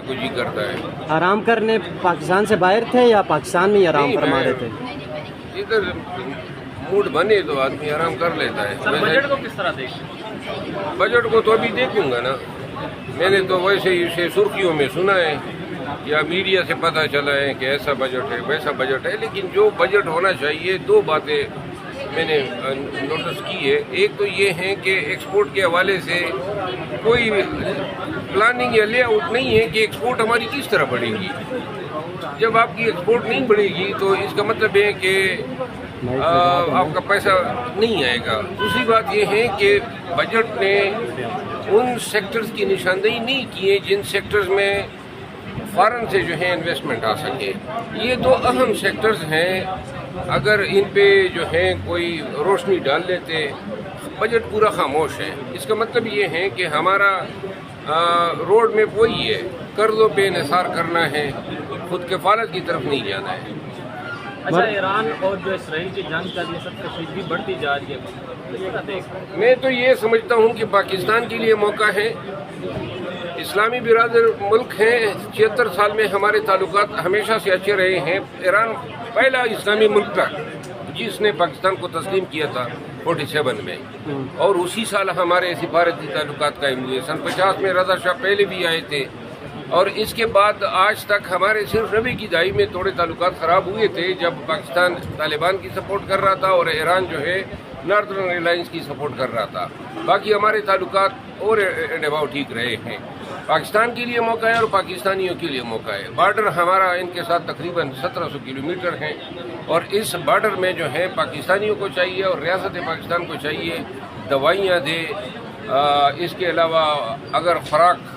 کچھ ہی کرتا ہے۔ آرام کرنے پاکستان سے باہر تھے یا پاکستان میں ہی آرام فرما رہے تھے؟ ادھر موڈ بنے تو آدمی آرام کر لیتا ہے۔ بجٹ کو کس طرح دیکھیں؟ بجٹ کو تو ابھی دیکھوں گا نا، میں نے تو ویسے ہی اسے سرخیوں میں سنا ہے یا میڈیا سے پتہ چلا ہے کہ ایسا بجٹ ہے ویسا بجٹ ہے، لیکن جو بجٹ ہونا چاہیے دو باتیں میں نے نوٹس کی ہے۔ ایک تو یہ ہے کہ ایکسپورٹ کے حوالے سے کوئی پلاننگ یا لے آؤٹ نہیں ہے کہ ایکسپورٹ ہماری کس طرح بڑھے گی۔ جب آپ کی ایکسپورٹ نہیں بڑھے گی تو اس کا مطلب ہے کہ آپ کا پیسہ نہیں آئے گا۔ دوسری بات یہ ہے کہ بجٹ نے ان سیکٹرز کی نشاندہی نہیں کی ہے جن سیکٹرز میں فارن سے جو ہے انویسٹمنٹ آ سکے۔ یہ دو اہم سیکٹرز ہیں، اگر ان پہ جو ہے کوئی روشنی ڈال لیتے۔ بجٹ پورا خاموش ہے، اس کا مطلب یہ ہے کہ ہمارا روڈ میں وہی ہے، قرضوں پہ انحصار کرنا ہے، خود کفالت کی طرف نہیں جانا ہے۔ اچھا، ایران اور جو اسرائیل کی جنگ کا یہ سب کشیدگی بڑھتی جا رہی ہے، میں تو یہ سمجھتا ہوں کہ پاکستان کے لیے موقع ہے۔ اسلامی برادر ملک ہیں، 76 سال میں ہمارے تعلقات ہمیشہ سے اچھے رہے ہیں۔ ایران پہلا اسلامی ملک تھا جس نے پاکستان کو تسلیم کیا تھا 47 میں، اور اسی سال ہمارے سفارتی تعلقات قائم ہوئے۔ سن 50 میں رضا شاہ پہلے بھی آئے تھے، اور اس کے بعد آج تک ہمارے صرف 90 کی دہائی میں تھوڑے تعلقات خراب ہوئے تھے جب پاکستان طالبان کی سپورٹ کر رہا تھا اور ایران جو ہے ناردرن الائنس کی سپورٹ کر رہا تھا۔ باقی ہمارے تعلقات اور ڈباؤ ٹھیک رہے ہیں۔ پاکستان کے لیے موقع ہے اور پاکستانیوں کے لیے موقع ہے۔ بارڈر ہمارا ان کے ساتھ تقریباً 1700 کلومیٹر ہے، اور اس بارڈر میں جو ہے پاکستانیوں کو چاہیے اور ریاست پاکستان کو چاہیے دوائیاں دے۔ اس کے علاوہ اگر خوراک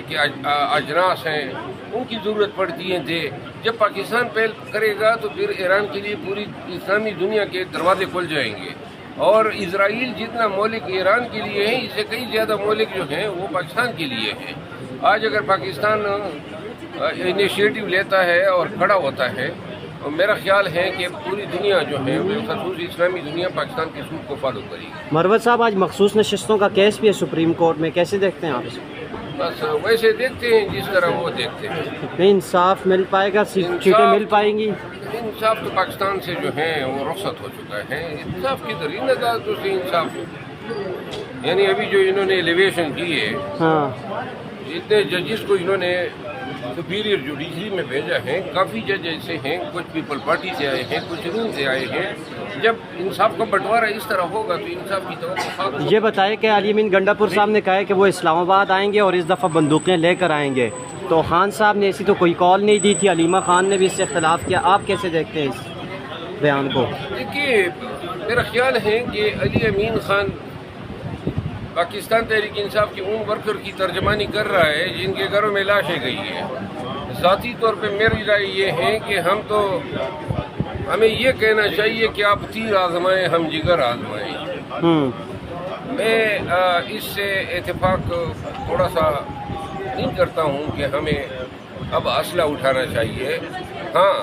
کے اجناس ہیں ان کی ضرورت پڑتی ہے دے۔ جب پاکستان پہل کرے گا تو پھر ایران کے لیے پوری اسلامی دنیا کے دروازے کھل جائیں گے، اور اسرائیل جتنا مولک ایران کے لیے ہے اس سے کئی زیادہ مولک جو ہیں وہ پاکستان کے لیے ہیں۔ آج اگر پاکستان انیشیٹو لیتا ہے اور کھڑا ہوتا ہے، میرا خیال ہے کہ پوری دنیا جو ہے خصوصی اسلامی دنیا پاکستان کے اصول کو فالو کرے گی۔ مروت صاحب، آج مخصوص نشستوں کا کیس بھی ہے سپریم کورٹ میں، کیسے دیکھتے ہیں آپ اس کو؟ بس ویسے دیکھتے ہیں جس طرح وہ دیکھتے ہیں۔ نہیں انصاف مل پائے گا؟ سیٹیں مل پائیں گی؟ انصاف تو پاکستان سے جو ہے وہ رخصت ہو چکا ہے۔ انصاف کی ترین عدالتوں سے انصاف، یعنی ابھی جو انہوں نے ایلیویشن کی ہے، ہاں، اتنے ججز کو انہوں نے سپیریئر جوڈیشری میں بھیجا ہے۔ کافی جج ایسے ہیں، کچھ پیپل پارٹی سے آئے ہیں، کچھ روم سے آئے ہیں۔ جب انصاف کا بٹوارا اس طرح ہوگا تو انصاف کی توقع۔ یہ بتائے کہ علی امین گنڈا پور صاحب نے کہا ہے کہ وہ اسلام آباد آئیں گے اور اس دفعہ بندوقیں لے کر آئیں گے، تو خان صاحب نے ایسی تو کوئی کال نہیں دی تھی، علیمہ خان نے بھی اس سے اختلاف کیا۔ آپ کیسے دیکھتے ہیں اس بیان کو؟ دیکھیے، میرا خیال ہے کہ علی امین خان پاکستان تحریک انصاف کے ان ورکر کی ترجمانی کر رہا ہے جن کے گھروں میں لاشیں گئی ہیں۔ ذاتی طور پہ میری رائے یہ ہے کہ ہمیں یہ کہنا چاہیے کہ آپ تیر آزمائیں ہم جگر آزمائیں۔ میں اس سے اتفاق تھوڑا سا نہیں کرتا ہوں کہ ہمیں اب اسلحہ اٹھانا چاہیے۔ ہاں،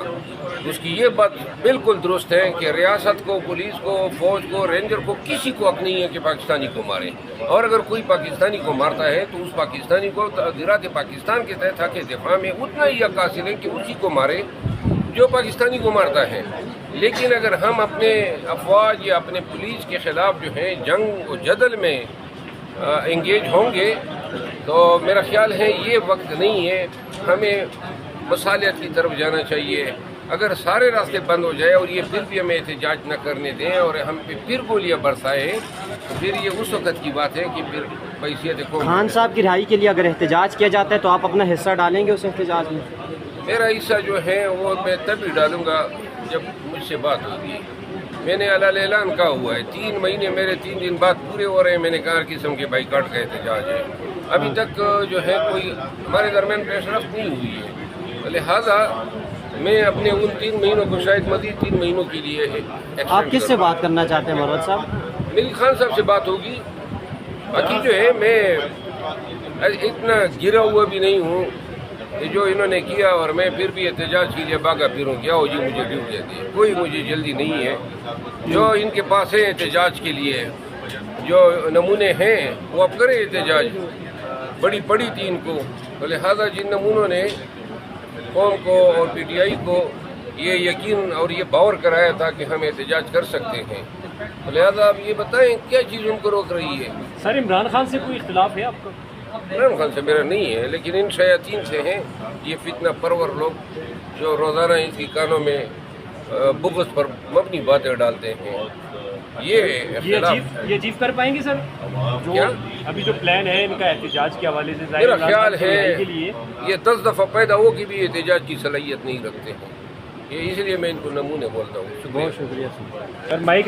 اس کی یہ بات بالکل درست ہے کہ ریاست کو، پولیس کو، فوج کو، رینجر کو کسی کو حق نہیں ہے کہ پاکستانی کو مارے، اور اگر کوئی پاکستانی کو مارتا ہے تو اس پاکستانی کو تعزیرات پاکستان کے تحت حق دفاع میں اتنا ہی حق حاصل ہے کہ اسی کو مارے جو پاکستانی کو مارتا ہے۔ لیکن اگر ہم اپنے افواج یا اپنے پولیس کے خلاف جو ہے جنگ و جدل میں انگیج ہوں گے تو میرا خیال ہے یہ وقت نہیں ہے۔ ہمیں مصالحت کی طرف جانا چاہیے۔ اگر سارے راستے بند ہو جائے اور یہ پھر بھی ہمیں احتجاج نہ کرنے دیں اور ہم پہ پھر گولیاں برسائے تو پھر یہ اس وقت کی بات ہے کہ پھر حیثیت خان صاحب کی رہائی کے لیے اگر احتجاج کیا جاتا ہے تو آپ اپنا حصہ ڈالیں گے اس احتجاج میں؟ میرا حصہ جو ہے وہ میں تب ہی ڈالوں گا جب مجھ سے بات ہوگی۔ میں نے اعلان کہا ہوا ہے 3 مہینے میرے 3 دن بعد پورے ہو رہے ہیں، میں نے کہا قسم کے بائیکاٹ کا احتجاج ہے۔ ابھی تک جو ہے کوئی ہمارے درمیان پیش رفت نہیں ہوئی ہے، لہذا میں اپنے ان 3 مہینوں کو شاید مزید 3 مہینوں کے لیے آپ کس سے بات کرنا چاہتے ہیں مروت صاحب؟ میری خان صاحب سے بات ہوگی۔ باقی جو ہے میں اتنا گرا ہوا بھی نہیں ہوں کہ جو انہوں نے کیا اور میں پھر بھی احتجاج کے لیے بھاگا پھروں کیا ہو جی مجھے ڈیوٹ دیتی ہے۔ کوئی مجھے جلدی نہیں ہے۔ جو ان کے پاس ہے احتجاج کے لیے جو نمونے ہیں وہ اب کرے احتجاج۔ بڑی پڑی تھی ان کو تو لہٰذا جن نمونوں نے قوم کو اور پی ٹی آئی کو یہ یقین اور یہ باور کرایا تھا کہ ہم احتجاج کر سکتے ہیں، تو لہٰذا آپ یہ بتائیں کیا چیز ان کو روک رہی ہے؟ سر عمران خان سے کوئی اختلاف ہے آپ کا؟ عمران خان سے میرا نہیں ہے، لیکن ان شیاطین سے ہیں یہ فتنہ پرور لوگ جو روزانہ ان کی کانوں میں بغض پر مبنی باتیں ڈالتے ہیں۔ یہ اچیو کر پائیں گے سر جو کیا؟ ابھی جو پلان ہے ان کا احتجاج کے حوالے سے؟ میرا خیال ہے کے لیے یہ 10 دفعہ پیدا ہو کے بھی احتجاج کی صلاحیت نہیں رکھتے ہیں، یہ اس لیے میں ان کو نمونے بولتا ہوں۔ بہت شکریہ سر۔ مائک